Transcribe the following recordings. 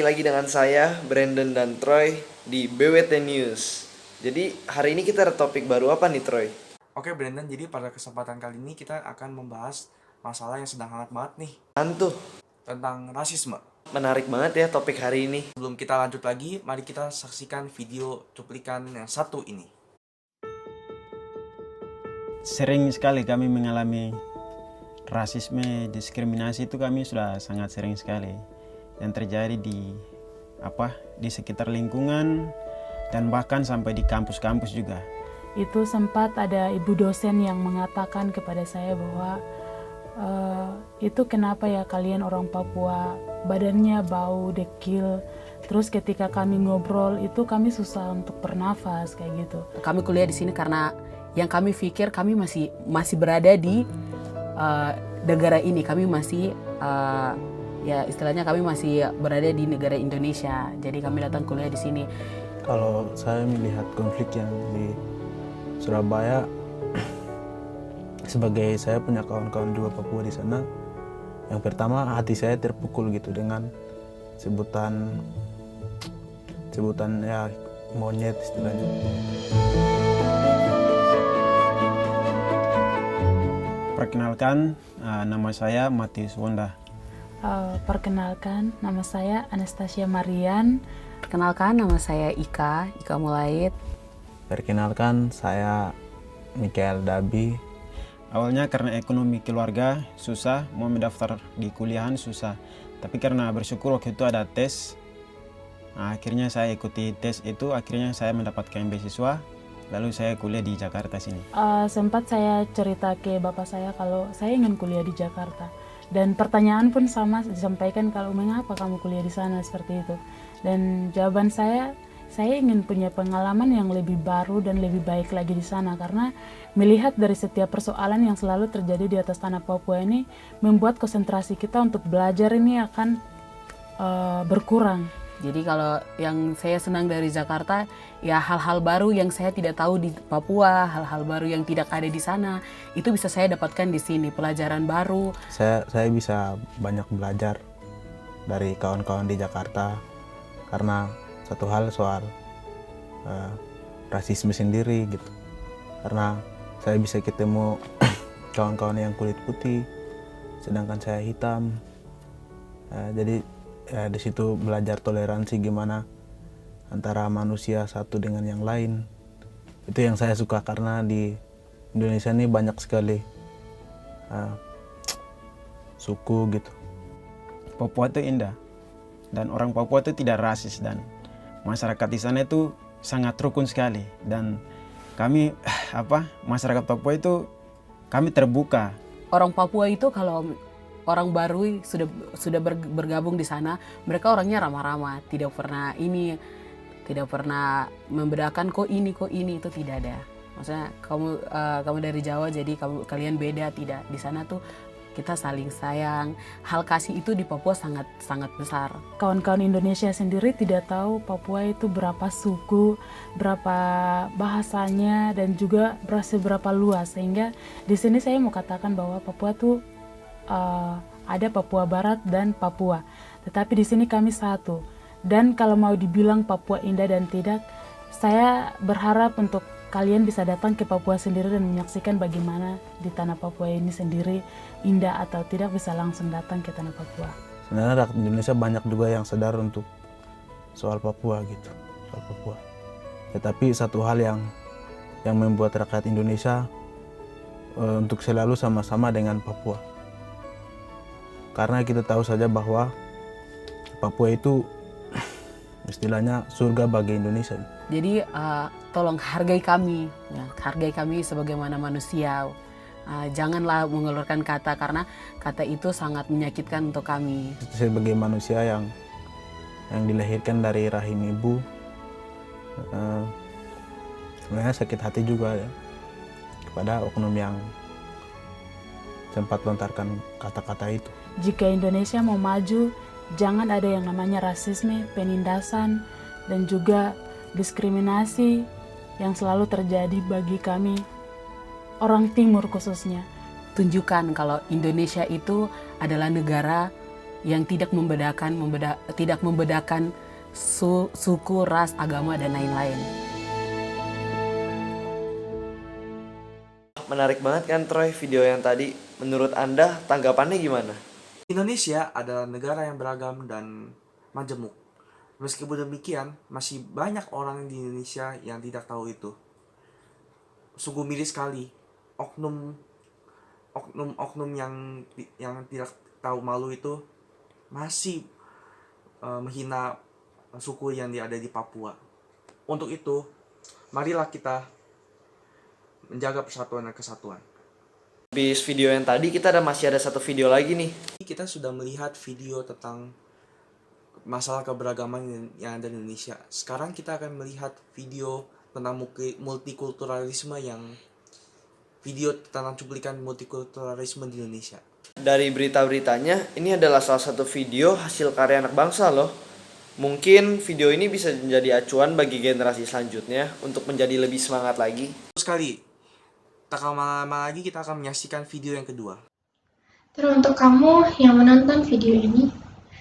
lagi dengan saya, Brandon dan Troy di BWT News. Jadi hari ini kita ada topik baru apa nih Troy? Oke Brandon, jadi pada kesempatan kali ini kita akan membahas masalah yang sedang hangat banget nih, Antuh, tentang rasisme. menarik banget ya topik hari ini. Sebelum kita lanjut lagi, mari kita saksikan video cuplikan yang satu ini. Sering sekali kami mengalami rasisme, diskriminasi itu kami sudah sangat sering sekali yang terjadi di sekitar lingkungan dan bahkan sampai di kampus-kampus juga. Itu sempat ada ibu dosen yang mengatakan kepada saya bahwa itu kenapa ya kalian orang Papua badannya bau, dekil. Terus ketika kami ngobrol itu kami susah untuk bernafas kayak gitu. Kami kuliah di sini karena yang kami pikir kami masih berada di negara ini. Kami masih ya istilahnya kami masih berada di negara Indonesia. Jadi kami datang kuliah di sini. Kalau saya melihat konflik yang di Surabaya, sebagai saya punya kawan-kawan juga Papua di sana, yang pertama hati saya terpukul gitu dengan sebutan ya monyet istilahnya. Perkenalkan, nama saya Matius Wonda. Perkenalkan, nama saya Anastasia Marian. Perkenalkan, nama saya Ika Mulaid. Perkenalkan, saya Mikael Dabi. Awalnya karena ekonomi keluarga susah, mau mendaftar di kuliahan susah. Tapi karena bersyukur waktu itu ada tes, akhirnya saya ikuti tes itu, akhirnya saya mendapatkan beasiswa. Lalu saya kuliah di Jakarta sini. Sempat saya cerita ke bapak saya kalau saya ingin kuliah di Jakarta. Dan pertanyaan pun sama disampaikan kalau mengapa kamu kuliah di sana seperti itu. Dan jawaban saya ingin punya pengalaman yang lebih baru dan lebih baik lagi di sana. Karena melihat dari setiap persoalan yang selalu terjadi di atas tanah Papua ini, membuat konsentrasi kita untuk belajar ini akan berkurang. Jadi kalau yang saya senang dari Jakarta, ya hal-hal baru yang saya tidak tahu di Papua, hal-hal baru yang tidak ada di sana, itu bisa saya dapatkan di sini, pelajaran baru. Saya bisa banyak belajar dari kawan-kawan di Jakarta, karena satu hal soal rasisme sendiri gitu. Karena saya bisa ketemu kawan-kawan yang kulit putih, sedangkan saya hitam. Jadi ya di situ belajar toleransi gimana antara manusia satu dengan yang lain. Itu yang saya suka karena di Indonesia ini banyak sekali suku gitu. Papua itu indah dan orang Papua itu tidak rasis dan masyarakat di sana itu sangat rukun sekali. Dan kami masyarakat Papua itu kami terbuka. Orang Papua itu kalau orang baru sudah bergabung di sana, mereka orangnya ramah-ramah, tidak pernah membedakan kok ini itu tidak ada. Maksudnya kamu dari Jawa jadi kalian beda, tidak. Di sana tuh kita saling sayang. Hal kasih itu di Papua sangat sangat besar. Kawan-kawan Indonesia sendiri tidak tahu Papua itu berapa suku, berapa bahasanya, dan juga seberapa luas. Sehingga di sini saya mau katakan bahwa Papua tuh ada Papua Barat dan Papua, tetapi di sini kami satu. Dan kalau mau dibilang Papua indah dan tidak, saya berharap untuk kalian bisa datang ke Papua sendiri dan menyaksikan bagaimana di tanah Papua ini sendiri indah atau tidak, bisa langsung datang ke tanah Papua. Sebenarnya rakyat Indonesia banyak juga yang sadar untuk soal Papua gitu, soal Papua. Tetapi satu hal yang membuat rakyat Indonesia untuk selalu sama-sama dengan Papua. Karena kita tahu saja bahwa Papua itu istilahnya surga bagi Indonesia. Jadi tolong hargai kami sebagaimana manusia. Janganlah mengeluarkan kata, karena kata itu sangat menyakitkan untuk kami. Sebagai manusia yang dilahirkan dari rahim ibu, sebenarnya sakit hati juga ya kepada oknum yang sempat lontarkan kata-kata itu. Jika Indonesia mau maju, jangan ada yang namanya rasisme, penindasan, dan juga diskriminasi yang selalu terjadi bagi kami, orang Timur khususnya. Tunjukkan kalau Indonesia itu adalah negara yang tidak membedakan suku, ras, agama dan lain-lain. Menarik banget kan Troy video yang tadi. Menurut Anda tanggapannya gimana? Indonesia adalah negara yang beragam dan majemuk. Meskipun demikian, masih banyak orang di Indonesia yang tidak tahu itu. Sungguh miris sekali, oknum yang tidak tahu malu itu masih menghina suku yang ada di Papua. Untuk itu, marilah kita menjaga persatuan dan kesatuan. Habis video yang tadi kita masih ada satu video lagi nih. Kita sudah melihat video tentang masalah keberagaman yang ada di Indonesia. Sekarang kita akan melihat video tentang multikulturalisme, video tentang cuplikan multikulturalisme di Indonesia. Dari berita-beritanya, ini adalah salah satu video hasil karya anak bangsa loh. Mungkin video ini bisa menjadi acuan bagi generasi selanjutnya untuk menjadi lebih semangat lagi. Sekali, tak lama-lama lagi kita akan menyaksikan video yang kedua. Teruntuk kamu yang menonton video ini,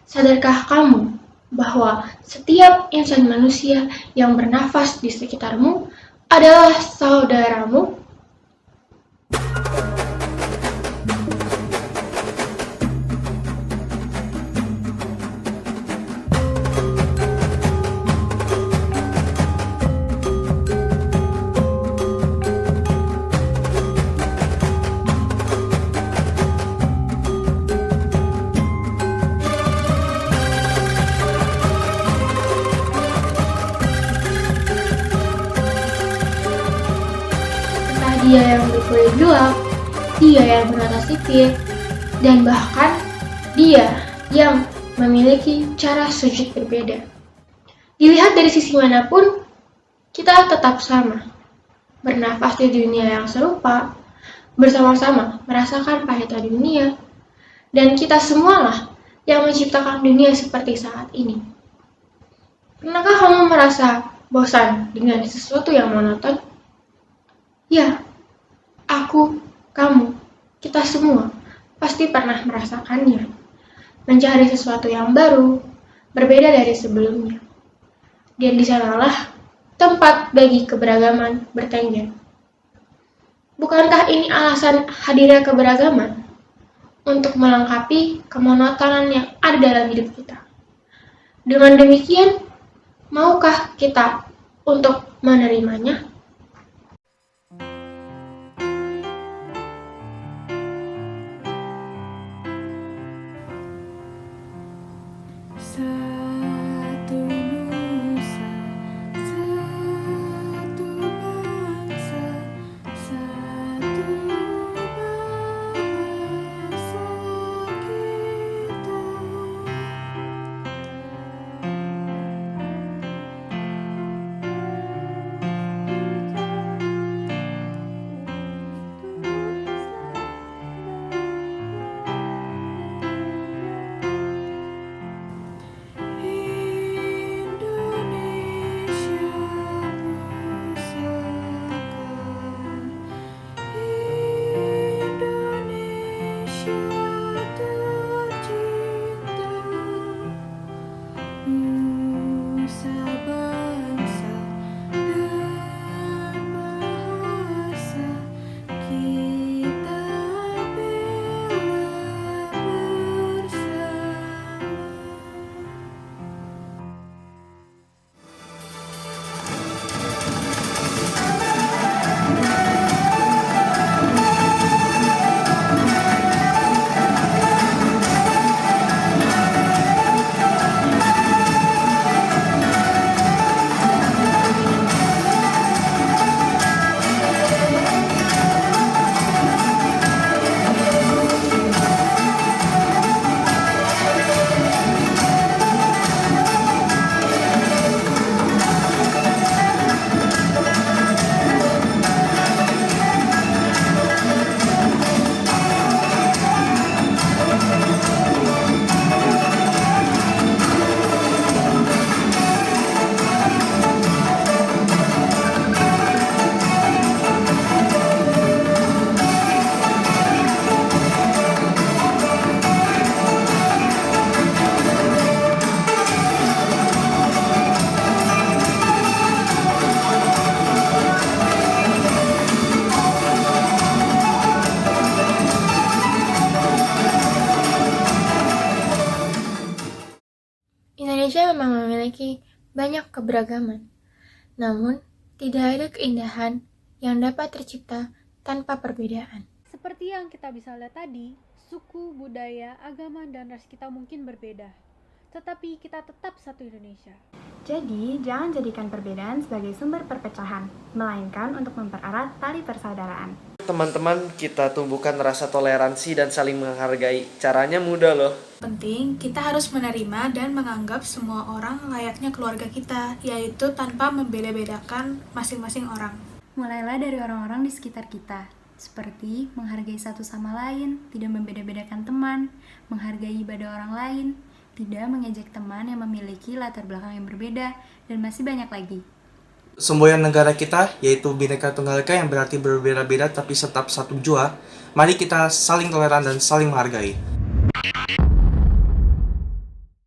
sadarkah kamu bahwa setiap insan manusia yang bernafas di sekitarmu adalah saudaramu? Dia yang berkulit gelap, dia yang bermata sipit, dan bahkan dia yang memiliki cara sujud berbeda. Dilihat dari sisi manapun, kita tetap sama, bernafas di dunia yang serupa, bersama-sama merasakan pahitnya dunia, dan kita semualah yang menciptakan dunia seperti saat ini. Pernahkah kamu merasa bosan dengan sesuatu yang monoton? Ya, aku, kamu, kita semua pasti pernah merasakannya. Mencari sesuatu yang baru, berbeda dari sebelumnya. Dan di sanalah tempat bagi keberagaman bertengger. Bukankah ini alasan hadirnya keberagaman? Untuk melengkapi kemonotonan yang ada dalam hidup kita. Dengan demikian, maukah kita untuk menerimanya? Satu nusa, satu bangsa, satu bahasa kita. Indonesia memang memiliki banyak keberagaman, namun tidak ada keindahan yang dapat tercipta tanpa perbedaan. Seperti yang kita bisa lihat tadi, suku, budaya, agama, dan ras kita mungkin berbeda, tetapi kita tetap satu Indonesia. Jadi, jangan jadikan perbedaan sebagai sumber perpecahan, melainkan untuk mempererat tali persaudaraan. Teman-teman, kita tumbuhkan rasa toleransi dan saling menghargai. Caranya mudah loh. Penting, kita harus menerima dan menganggap semua orang layaknya keluarga kita, yaitu tanpa membeda-bedakan masing-masing orang. Mulailah dari orang-orang di sekitar kita, seperti menghargai satu sama lain, tidak membeda-bedakan teman, menghargai ibadah orang lain, tidak mengejek teman yang memiliki latar belakang yang berbeda, dan masih banyak lagi. Semboyan negara kita, yaitu Bhinneka Tunggal Ika yang berarti berbeda-beda tapi tetap satu jua. Mari kita saling toleran dan saling menghargai.